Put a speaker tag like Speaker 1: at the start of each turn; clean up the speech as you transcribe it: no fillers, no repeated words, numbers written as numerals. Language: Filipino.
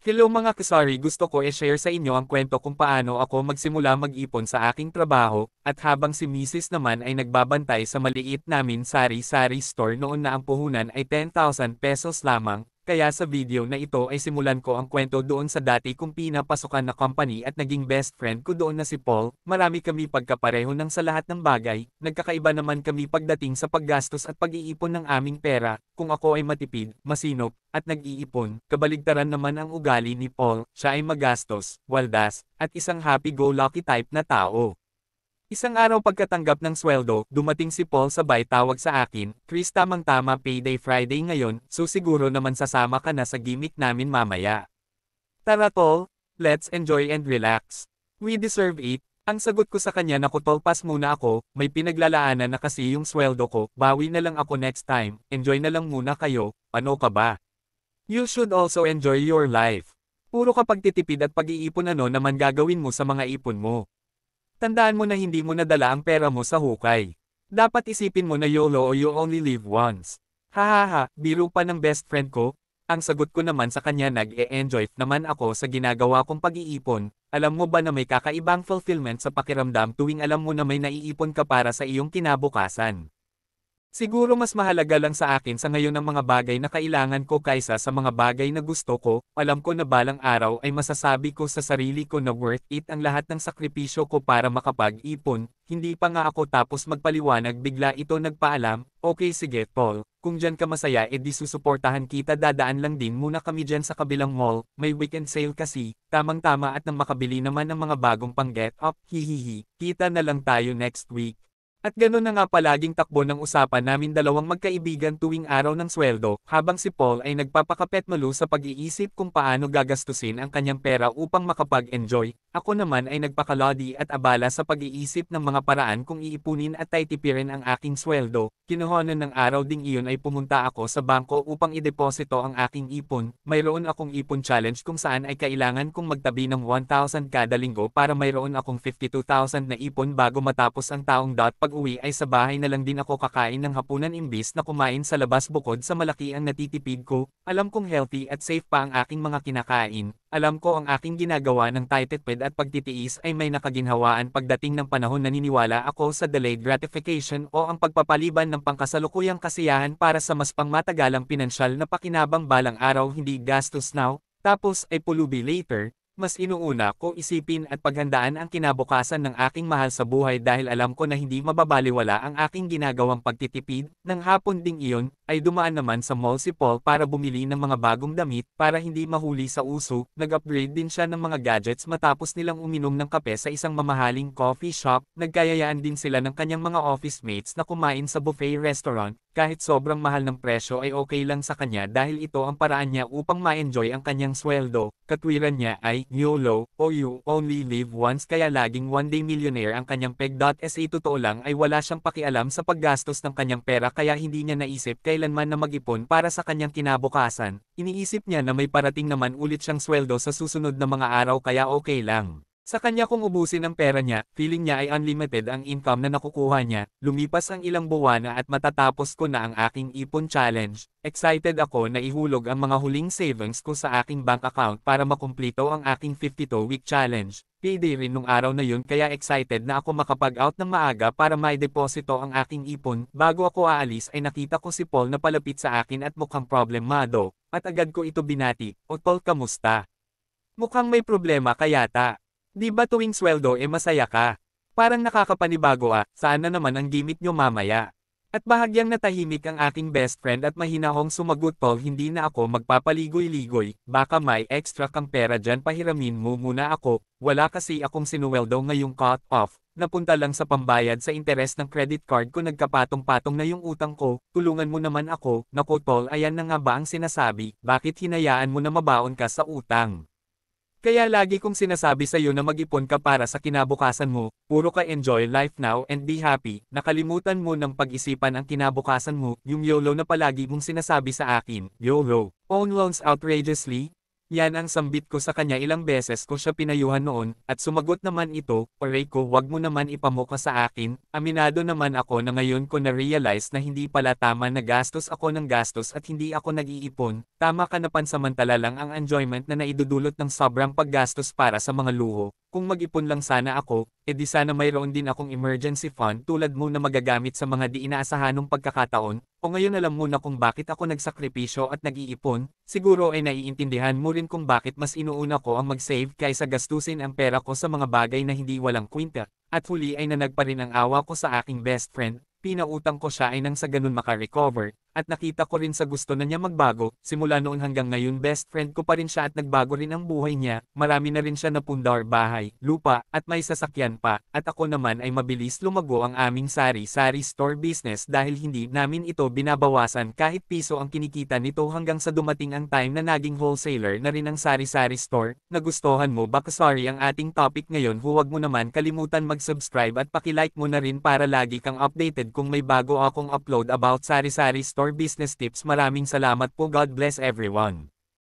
Speaker 1: Hello mga kasari, gusto ko i-share sa inyo ang kwento kung paano ako magsimula mag-ipon sa aking trabaho, at habang si Mrs. naman ay nagbabantay sa maliit namin sari-sari store noon na ang puhunan ay 10,000 pesos lamang. Kaya sa video na ito ay simulan ko ang kwento doon sa dati kong pinapasukan na company at naging best friend ko doon na si Paul. Marami kami pagkapareho ng sa lahat ng bagay, nagkakaiba naman kami pagdating sa paggastos at pag-iipon ng aming pera. Kung ako ay matipid, masinop, at nag-iipon, kabaligtaran naman ang ugali ni Paul, siya ay magastos, waldas, at isang happy-go-lucky type na tao. Isang araw pagkatanggap ng sweldo, dumating si Paul sabay tawag sa akin, "Chris, tamang-tama, payday Friday ngayon, so siguro naman sasama ka na sa gimmick namin mamaya. Tara Paul, let's enjoy and relax. We deserve it." Ang sagot ko sa kanya na Tol, pass muna ako, may pinaglalaanan na kasi yung sweldo ko, bawi na lang ako next time, enjoy na lang muna kayo, ano ka ba? You should also enjoy your life. Puro kapag titipid at pag-iipon ano naman gagawin mo sa mga ipon mo. Tandaan mo na hindi mo nadala ang pera mo sa hukay. Dapat isipin mo na YOLO o you only live once. Hahaha, biro pa ng best friend ko. Ang sagot ko naman sa kanya, nag-e-enjoy naman ako sa ginagawa kong pag-iipon. Alam mo ba na may kakaibang fulfillment sa pakiramdam tuwing alam mo na may naiipon ka para sa iyong kinabukasan? Siguro mas mahalaga lang sa akin sa ngayon ang mga bagay na kailangan ko kaysa sa mga bagay na gusto ko. Alam ko na balang araw ay masasabi ko sa sarili ko na worth it ang lahat ng sakripisyo ko para makapag-ipon. Hindi pa nga ako tapos magpaliwanag bigla ito nagpaalam, "Okay sige Paul, kung dyan ka masaya edi susuportahan kita, dadaan lang din muna kami dyan sa kabilang mall, may weekend sale kasi, tamang-tama at nang makabili naman ng mga bagong pang get up, hihihi, kita na lang tayo next week." At gano'n na nga palaging takbo ng usapan namin dalawang magkaibigan tuwing araw ng sweldo, habang si Paul ay nagpapakapetmalu sa pag-iisip kung paano gagastusin ang kanyang pera upang makapag-enjoy. Ako naman ay nagpakalodi at abala sa pag-iisip ng mga paraan kung iipunin at titipirin ang aking sweldo. Kinuhanan ng araw ding iyon ay pumunta ako sa bangko upang ideposito ang aking ipon. Mayroon akong ipon challenge kung saan ay kailangan kong magtabi ng 1,000 kada linggo para mayroon akong 52,000 na ipon bago matapos ang taong. Pag-uwi ay sa bahay na lang din ako kakain ng hapunan imbis na kumain sa labas bukod sa malaki ang natitipid ko. Alam kong healthy at safe pa ang aking mga kinakain. Alam ko ang aking ginagawa ng tipid at pagtitiis ay may nakaginhawaan pagdating ng panahon. Naniniwala ako sa delayed gratification o ang pagpapaliban ng pangkasalukuyang kasiyahan para sa mas pangmatagalang pinansyal na pakinabang balang araw, hindi gastos now, tapos ay pulubi later. Mas inuuna ko isipin at paghandaan ang kinabukasan ng aking mahal sa buhay dahil alam ko na hindi mababaliwala ang aking ginagawang pagtitipid. Nang hapon ding iyon, ay dumaan naman sa mall si Paul para bumili ng mga bagong damit para hindi mahuli sa uso. Nag-upgrade din siya ng mga gadgets matapos nilang uminom ng kape sa isang mamahaling coffee shop. Nagkayayaan din sila ng kanyang mga office mates na kumain sa buffet restaurant. Kahit sobrang mahal ng presyo ay okay lang sa kanya dahil ito ang paraan niya upang ma-enjoy ang kanyang sweldo. Katwiran niya ay YOLO o you only live once, kaya laging one day millionaire ang kanyang peg.sa. Totoo lang ay wala siyang pakialam sa paggastos ng kanyang pera kaya hindi niya naisip kailanman na mag-ipon para sa kanyang kinabukasan. Iniisip niya na may parating naman ulit siyang sweldo sa susunod na mga araw kaya okay lang sa kanya kung ubusin ang pera niya. Feeling niya ay unlimited ang income na nakukuha niya. Lumipas ang ilang buwan na at matatapos ko na ang aking ipon challenge. Excited ako na ihulog ang mga huling savings ko sa aking bank account para makumplito ang aking 52-week challenge. Payday rin nung araw na yun kaya excited na ako makapag-out ng maaga para maideposito ang aking ipon. Bago ako aalis ay nakita ko si Paul na palapit sa akin at mukhang problemado. At agad ko ito binati, "O Paul, kamusta? Mukhang may problema ka yata. Di ba tuwing sweldo masaya ka? Parang nakakapanibago sana naman ang gimmick nyo mamaya." At bahagyang natahimik ang aking best friend at mahinahong sumagot, "Paul, hindi na ako magpapaligoy-ligoy, baka may extra kang pera dyan, pahiramin mo muna ako, wala kasi akong sinuweldo ngayong cut off, napunta lang sa pambayad sa interes ng credit card ko, nagkapatong-patong na yung utang ko, tulungan mo naman ako." Naku Paul, ayan na nga ba ang sinasabi, bakit hinayaan mo na mabaon ka sa utang? Kaya lagi kong sinasabi sa iyo na mag-ipon ka para sa kinabukasan mo, puro ka enjoy life now and be happy, nakalimutan mo ng pag-isipan ang kinabukasan mo, yung YOLO na palagi mong sinasabi sa akin. YOLO. Own loans outrageously? Yan ang sambit ko sa kanya, ilang beses ko siya pinayuhan noon, at sumagot naman ito, "Aray ko, wag mo naman ipamuka sa akin." Aminado naman ako na ngayon ko na-realize na hindi pala tama na gastos ako ng gastos at hindi ako nag-iipon. Tama ka na, pansamantala lang ang enjoyment na naidudulot ng sobrang paggastos para sa mga luho. Kung mag-ipon lang sana ako, edi sana mayroon din akong emergency fund tulad mo na magagamit sa mga di inaasahanong pagkakataon. O ngayon alam mo na kung bakit ako nagsakripisyo at nag-iipon, siguro ay naiintindihan mo rin kung bakit mas inuuna ko ang mag-save kaysa gastusin ang pera ko sa mga bagay na hindi walang kwenta. At huli ay nanag pa rin ang awa ko sa aking best friend, pinautang ko siya ay nang sa ganun makarecover, at nakita ko rin sa gusto na niya magbago, simula noon hanggang ngayon best friend ko pa rin siya at nagbago rin ang buhay niya, marami na rin siya napundar, bahay, lupa, at may sasakyan pa, at ako naman ay mabilis lumago ang aming sari-sari store business dahil hindi namin ito binabawasan kahit piso ang kinikita nito hanggang sa dumating ang time na naging wholesaler na rin ang sari-sari store. Nagustuhan mo ba kasari ang ating topic ngayon? Huwag mo naman kalimutan mag-subscribe at paki-like mo na rin para lagi kang updated kung may bago akong upload about sari-sari store business tips. Maraming salamat po. God bless everyone.